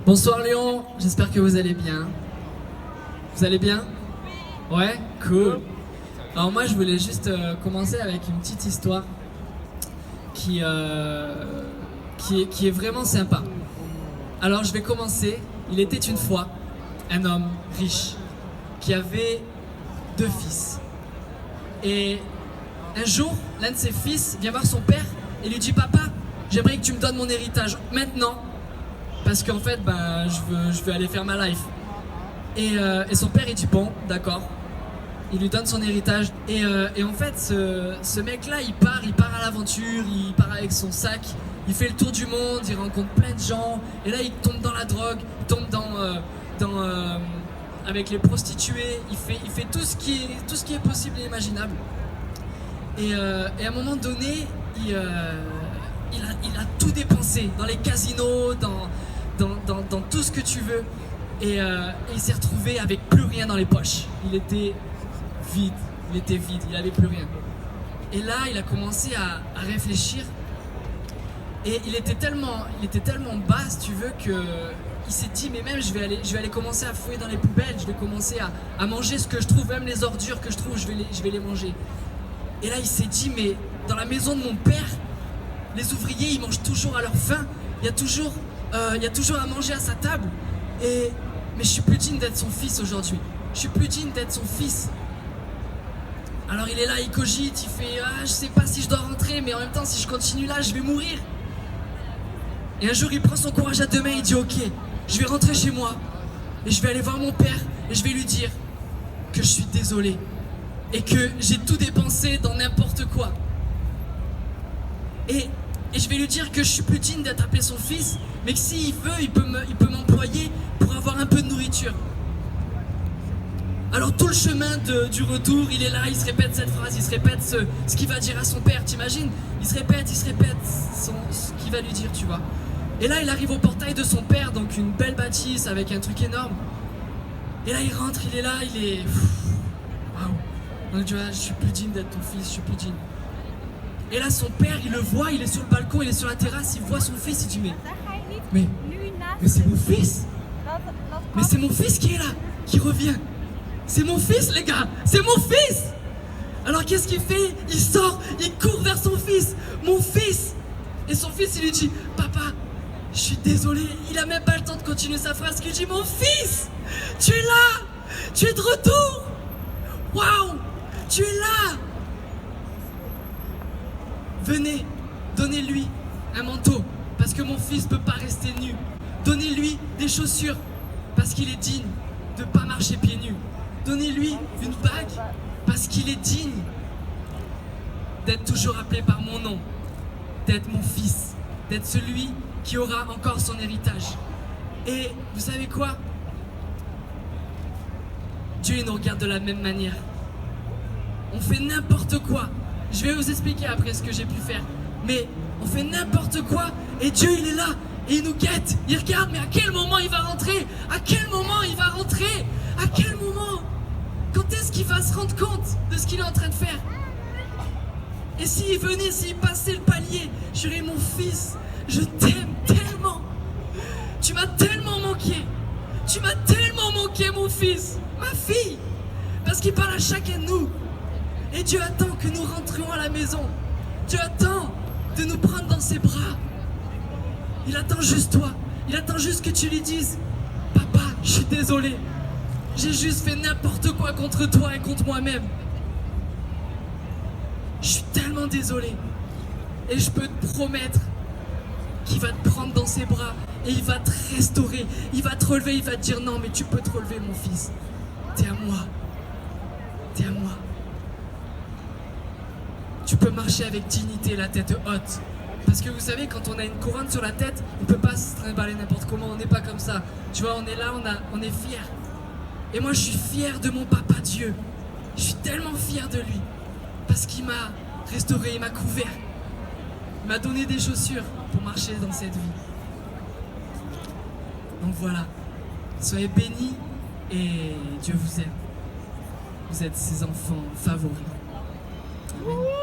Bonsoir Léon, j'espère que vous allez bien. Vous allez bien? Ouais, cool. Alors moi je voulais juste commencer avec une petite histoire qui est vraiment sympa. Alors je vais commencer. Il était une fois un homme riche qui avait deux fils. Et un jour, l'un de ses fils vient voir son père et lui dit: Papa, j'aimerais que tu me donnes mon héritage maintenant. Parce qu'en fait, je veux aller faire ma life. Et son père, il dit: bon, d'accord. Il lui donne son héritage. Et en fait, ce mec-là, il part à l'aventure, il part avec son sac, il fait le tour du monde, il rencontre plein de gens. Et là, il tombe dans la drogue, il tombe avec les prostituées, il fait tout ce qui est possible et imaginable. Et à un moment donné, il a tout dépensé dans les casinos, dans tout ce que tu veux. Et il s'est retrouvé avec plus rien dans les poches. Il était vide, il avait plus rien. Et là, il a commencé à réfléchir. Et il était tellement bas, si tu veux, que il s'est dit: mais même je vais aller commencer à fouiller dans les poubelles, je vais commencer à manger ce que je trouve, même les ordures que je trouve, je vais les manger. Et là, il s'est dit: mais dans la maison de mon père, les ouvriers, ils mangent toujours à leur faim. Il y a toujours à manger à sa table. Mais je suis plus digne d'être son fils aujourd'hui. Je suis plus digne d'être son fils. Alors il est là, il cogite, il fait: ah, je sais pas si je dois rentrer, mais en même temps, si je continue là, je vais mourir. Et un jour, il prend son courage à deux mains, il dit: ok, je vais rentrer chez moi. Et je vais aller voir mon père et je vais lui dire que je suis désolé. Et que j'ai tout dépensé dans n'importe quoi. Et je vais lui dire que je suis plus digne d'être appelé son fils, mais que s'il veut, il peut m'employer pour avoir un peu de nourriture. Alors tout le chemin du retour, il est là, il se répète cette phrase, il se répète ce qu'il va dire à son père, t'imagines? Il se répète ce qu'il va lui dire, tu vois. Et là, il arrive au portail de son père, donc une belle bâtisse avec un truc énorme. Et là, il rentre, il est là, il est... Waouh. Donc tu vois, je suis plus digne d'être ton fils, je suis plus digne. Et là, son père, il le voit, il est sur le balcon, il est sur la terrasse, il voit son fils, il dit: mais c'est mon fils. Mais c'est mon fils qui est là, qui revient. C'est mon fils, les gars, c'est mon fils. Alors qu'est-ce qu'il fait? Il sort, il court vers son fils, mon fils. Et son fils, il lui dit: papa, je suis désolé. Il a même pas le temps de continuer sa phrase, qu'il dit: mon fils, tu es là, tu es de retour. Waouh, tu es là. Venez, donnez-lui un manteau, parce que mon fils ne peut pas rester nu. Donnez-lui des chaussures, parce qu'il est digne de ne pas marcher pieds nus. Donnez-lui une bague, parce qu'il est digne d'être toujours appelé par mon nom, d'être mon fils, d'être celui qui aura encore son héritage. Et vous savez quoi? Dieu, il nous regarde de la même manière. On fait n'importe quoi. Je vais vous expliquer après ce que j'ai pu faire. Mais on fait n'importe quoi et Dieu, il est là et il nous guette. Il regarde, mais à quel moment il va rentrer? À quel moment il va rentrer? À quel moment? Quand est-ce qu'il va se rendre compte de ce qu'il est en train de faire? Et s'il venait, s'il passait le palier, je dirais: mon fils, je t'aime tellement. Tu m'as tellement manqué. Tu m'as tellement manqué, mon fils. Ma fille. Parce qu'il parle à chacun de nous. Et Dieu attend que nous rentrions à la maison. Dieu attend de nous prendre dans ses bras. Il attend juste toi. Il attend juste que tu lui dises: papa, je suis désolé. J'ai juste fait n'importe quoi contre toi et contre moi-même. Je suis tellement désolé. Et je peux te promettre qu'il va te prendre dans ses bras et il va te restaurer. Il va te relever, il va te dire: non, mais tu peux te relever, mon fils. T'es à moi. T'es à moi. Tu peux marcher avec dignité, la tête haute. Parce que vous savez, quand on a une couronne sur la tête, on ne peut pas se trimballer n'importe comment, on n'est pas comme ça. Tu vois, on est là, on est fier. Et moi, je suis fier de mon papa Dieu. Je suis tellement fier de lui. Parce qu'il m'a restauré, il m'a couvert. Il m'a donné des chaussures pour marcher dans cette vie. Donc voilà, soyez bénis et Dieu vous aime. Vous êtes ses enfants favoris. Amen.